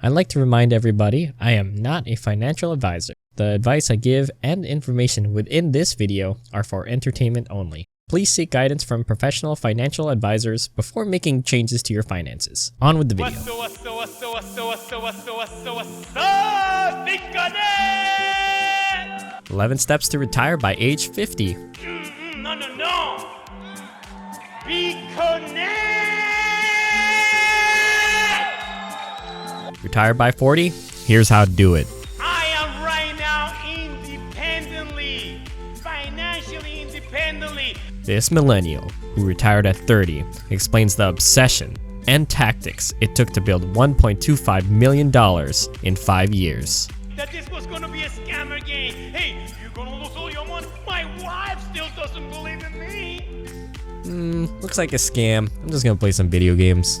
I'd like to remind everybody I am not a financial advisor. The advice I give and information within this video are for entertainment only. Please seek guidance from professional financial advisors before making changes to your finances. On with the video. 11 steps to retire by age 50. No. Reconnect! Retire by 40? Here's how to do it. I am right now independently, financially independently. This millennial, who retired at 30, explains the obsession and tactics it took to build $1.25 million in 5 years. That this was gonna be a scammer game. Hey, you're gonna lose all your money. My wife still doesn't believe in me. Looks like a scam. I'm just gonna play some video games.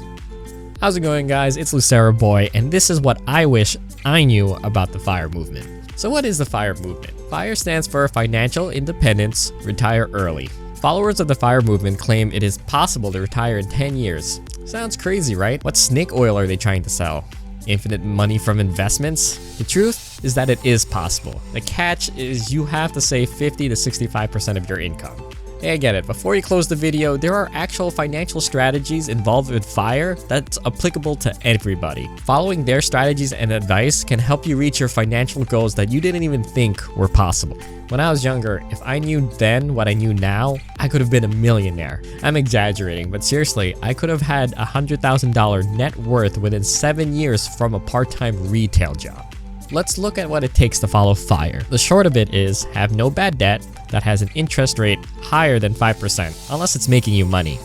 How's it going, guys? It's Lucero Boy, and this is what I wish I knew about the FIRE movement. So what is the FIRE movement? FIRE stands for Financial Independence, Retire Early. Followers of the FIRE movement claim it is possible to retire in 10 years. Sounds crazy, right? What snake oil are they trying to sell? Infinite money from investments? The truth is that it is possible. The catch is you have to save 50 to 65% of your income. Hey, I get it. Before you close the video, there are actual financial strategies involved with FIRE that's applicable to everybody. Following their strategies and advice can help you reach your financial goals that you didn't even think were possible. When I was younger, if I knew then what I knew now, I could have been a millionaire. I'm exaggerating, but seriously, I could have had a $100,000 net worth within 7 years from a part-time retail job. Let's look at what it takes to follow FIRE. The short of it is, have no bad debt that has an interest rate higher than 5%, unless it's making you money.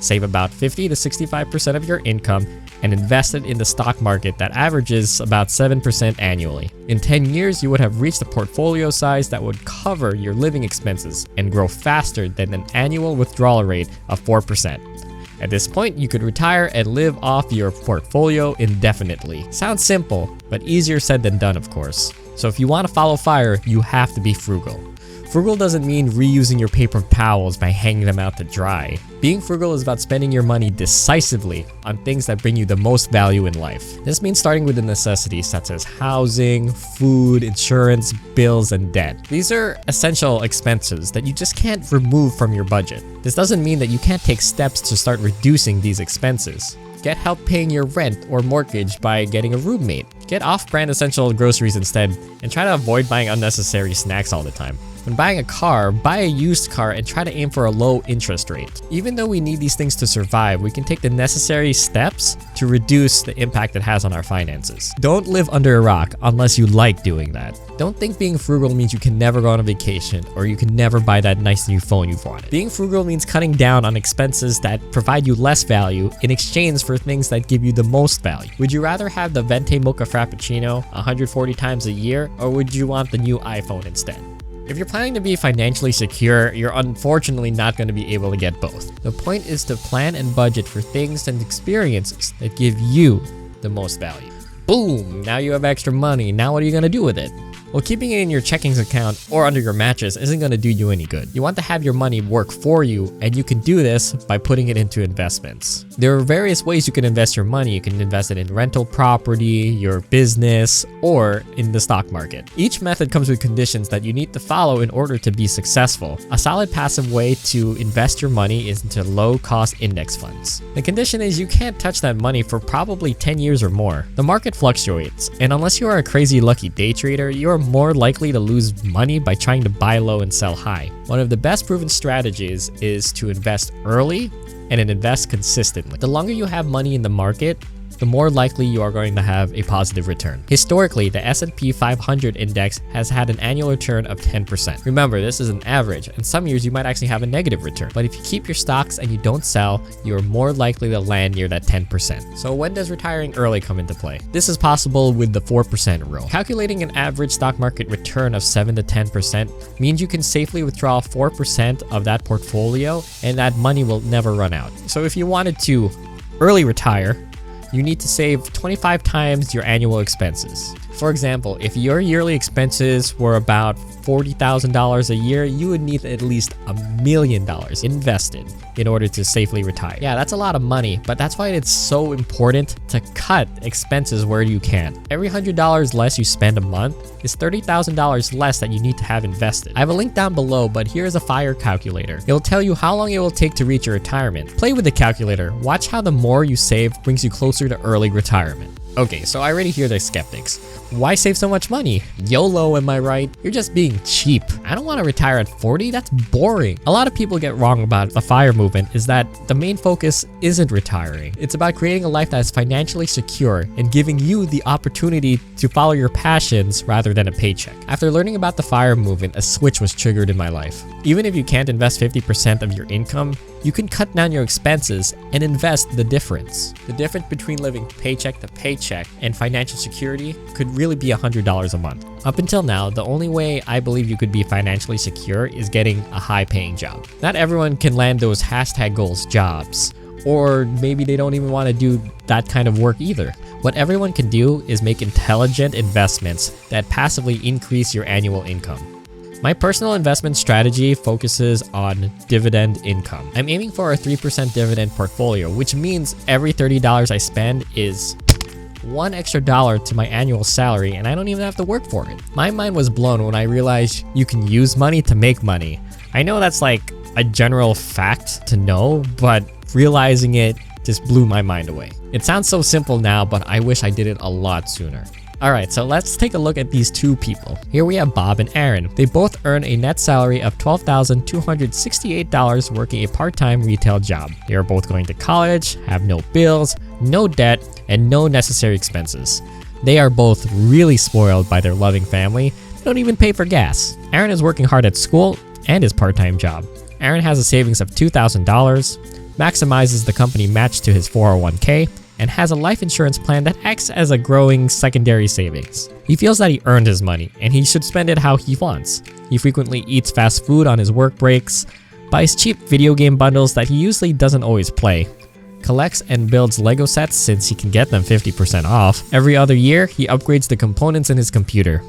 Save about 50 to 65% of your income and invest it in the stock market that averages about 7% annually. In 10 years, you would have reached a portfolio size that would cover your living expenses and grow faster than an annual withdrawal rate of 4%. At this point, you could retire and live off your portfolio indefinitely. Sounds simple, but easier said than done, of course. So if you want to follow FIRE, you have to be frugal. Frugal doesn't mean reusing your paper towels by hanging them out to dry. Being frugal is about spending your money decisively on things that bring you the most value in life. This means starting with the necessities such as housing, food, insurance, bills, and debt. These are essential expenses that you just can't remove from your budget. This doesn't mean that you can't take steps to start reducing these expenses. Get help paying your rent or mortgage by getting a roommate. Get off-brand essential groceries instead, and try to avoid buying unnecessary snacks all the time. When buying a car, buy a used car and try to aim for a low interest rate. Even though we need these things to survive, we can take the necessary steps to reduce the impact it has on our finances. Don't live under a rock unless you like doing that. Don't think being frugal means you can never go on a vacation or you can never buy that nice new phone you've wanted. Being frugal means cutting down on expenses that provide you less value in exchange for things that give you the most value. Would you rather have the Venti Mocha Frappuccino 140 times a year, or would you want the new iPhone instead? If you're planning to be financially secure, you're unfortunately not going to be able to get both. The point is to plan and budget for things and experiences that give you the most value. Boom! Now you have extra money. Now what are you going to do with it? Well, keeping it in your checkings account or under your mattress isn't going to do you any good. You want to have your money work for you, and you can do this by putting it into investments. There are various ways you can invest your money. You can invest it in rental property, your business, or in the stock market. Each method comes with conditions that you need to follow in order to be successful. A solid passive way to invest your money is into low-cost index funds. The condition is you can't touch that money for probably 10 years or more. The market fluctuates, and unless you are a crazy lucky day trader, you are more likely to lose money by trying to buy low and sell high. One of the best proven strategies is to invest early and invest consistently. The longer you have money in the market, the more likely you are going to have a positive return. Historically, the S&P 500 index has had an annual return of 10%. Remember, this is an average, and some years you might actually have a negative return. But if you keep your stocks and you don't sell, you're more likely to land near that 10%. So when does retiring early come into play? This is possible with the 4% rule. Calculating an average stock market return of 7 to 10% means you can safely withdraw 4% of that portfolio, and that money will never run out. So if you wanted to early retire, you need to save 25 times your annual expenses. For example, if your yearly expenses were about $40,000 a year, you would need at least $1 million invested in order to safely retire. Yeah, that's a lot of money, but that's why it's so important to cut expenses where you can. Every $100 less you spend a month is $30,000 less that you need to have invested. I have a link down below, but here's a FIRE calculator. It'll tell you how long it will take to reach your retirement. Play with the calculator. Watch how the more you save brings you closer to early retirement. Okay, so I already hear the skeptics. Why save so much money? YOLO, am I right? You're just being cheap. I don't want to retire at 40, that's boring. A lot of people get wrong about the FIRE movement is that the main focus isn't retiring. It's about creating a life that is financially secure and giving you the opportunity to follow your passions rather than a paycheck. After learning about the FIRE movement, a switch was triggered in my life. Even if you can't invest 50% of your income, you can cut down your expenses and invest the difference. The difference between living paycheck to paycheck and financial security could really be $100 a month. Up until now, the only way I believe you could be financially secure is getting a high-paying job. Not everyone can land those #goals jobs, or maybe they don't even want to do that kind of work either. What everyone can do is make intelligent investments that passively increase your annual income. My personal investment strategy focuses on dividend income. I'm aiming for a 3% dividend portfolio, which means every $30 I spend is $1 extra to my annual salary, and I don't even have to work for it. My mind was blown when I realized you can use money to make money. I know that's like a general fact to know, but realizing it just blew my mind away. It sounds so simple now, but I wish I did it a lot sooner. Alright, so let's take a look at these two people. Here we have Bob and Aaron. They both earn a net salary of $12,268 working a part-time retail job. They are both going to college, have no bills, no debt, and no necessary expenses. They are both really spoiled by their loving family. They don't even pay for gas. Aaron is working hard at school and his part-time job. Aaron has a savings of $2,000, maximizes the company match to his 401k, and has a life insurance plan that acts as a growing secondary savings. He feels that he earned his money and he should spend it how he wants. He frequently eats fast food on his work breaks, buys cheap video game bundles that he usually doesn't always play, collects and builds Lego sets since he can get them 50% off. Every other year, he upgrades the components in his computer.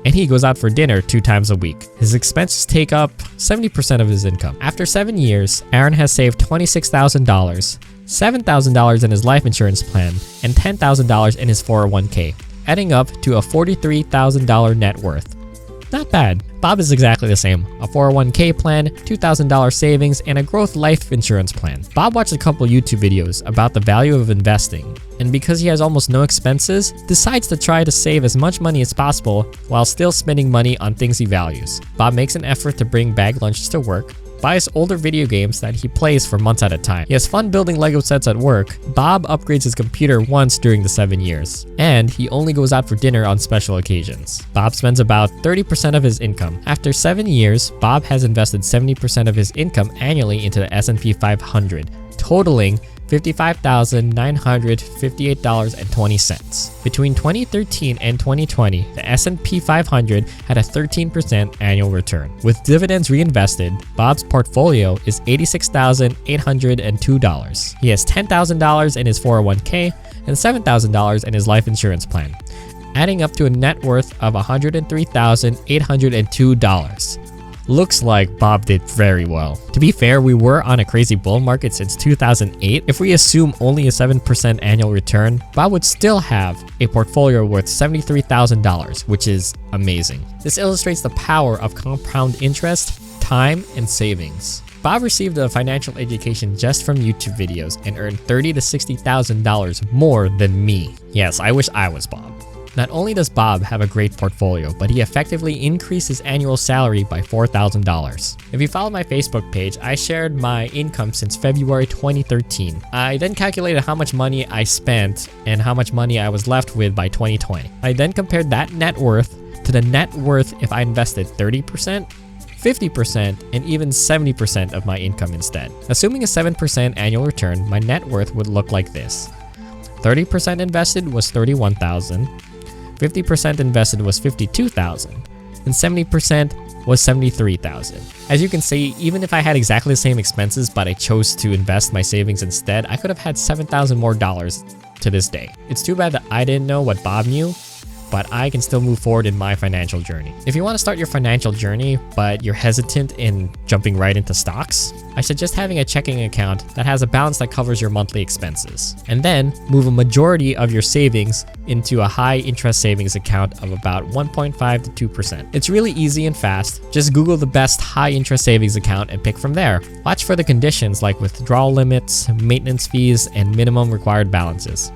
And he goes out for dinner 2 times a week. His expenses take up 70% of his income. After 7 years, Aaron has saved $26,000, $7,000 in his life insurance plan, and $10,000 in his 401k, adding up to a $43,000 net worth. Not bad. Bob is exactly the same. A 401k plan, $2,000 savings, and a growth life insurance plan. Bob watched a couple YouTube videos about the value of investing, and because he has almost no expenses, decides to try to save as much money as possible while still spending money on things he values. Bob makes an effort to bring bag lunches to work, buys older video games that he plays for months at a time. He has fun building Lego sets at work. Bob upgrades his computer once during the 7 years, and he only goes out for dinner on special occasions. Bob spends about 30% of his income. After 7 years, Bob has invested 70% of his income annually into the S&P 500, totaling $55,958.20. Between 2013 and 2020, the S&P 500 had a 13% annual return. With dividends reinvested, Bob's portfolio is $86,802. He has $10,000 in his 401k and $7,000 in his life insurance plan, adding up to a net worth of $103,802. Looks like Bob did very well. To be fair, we were on a crazy bull market since 2008. If we assume only a 7% annual return, Bob would still have a portfolio worth $73,000, which is amazing. This illustrates the power of compound interest, time, and savings. Bob received a financial education just from YouTube videos and earned $30,000 to $60,000 more than me. Yes, I wish I was Bob. Not only does Bob have a great portfolio, but he effectively increased his annual salary by $4,000. If you follow my Facebook page, I shared my income since February 2013. I then calculated how much money I spent and how much money I was left with by 2020. I then compared that net worth to the net worth if I invested 30%, 50%, and even 70% of my income instead. Assuming a 7% annual return, my net worth would look like this. 30% invested was $31,000. 50% invested was $52,000, and 70% was $73,000. As you can see, even if I had exactly the same expenses but I chose to invest my savings instead, I could have had $7,000 more to this day. It's too bad that I didn't know what Bob knew, but I can still move forward in my financial journey. If you want to start your financial journey, but you're hesitant in jumping right into stocks, I suggest having a checking account that has a balance that covers your monthly expenses, and then move a majority of your savings into a high interest savings account of about 1.5 to 2%. It's really easy and fast. Just Google the best high interest savings account and pick from there. Watch for the conditions like withdrawal limits, maintenance fees, and minimum required balances.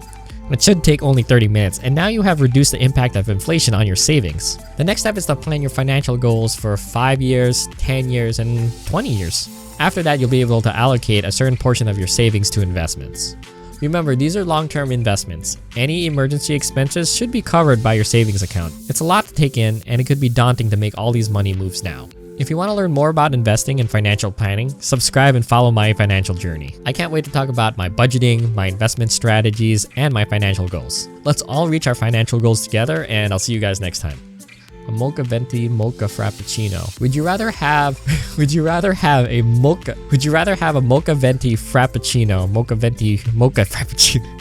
It should take only 30 minutes, and now you have reduced the impact of inflation on your savings. The next step is to plan your financial goals for 5 years, 10 years, and 20 years. After that, you'll be able to allocate a certain portion of your savings to investments. Remember, these are long-term investments. Any emergency expenses should be covered by your savings account. It's a lot to take in, and it could be daunting to make all these money moves now. If you want to learn more about investing and financial planning, subscribe and follow my financial journey. I can't wait to talk about my budgeting, my investment strategies, and my financial goals. Let's all reach our financial goals together, and I'll see you guys next time. A mocha venti mocha frappuccino. Would you rather have a mocha venti frappuccino, mocha venti mocha frappuccino?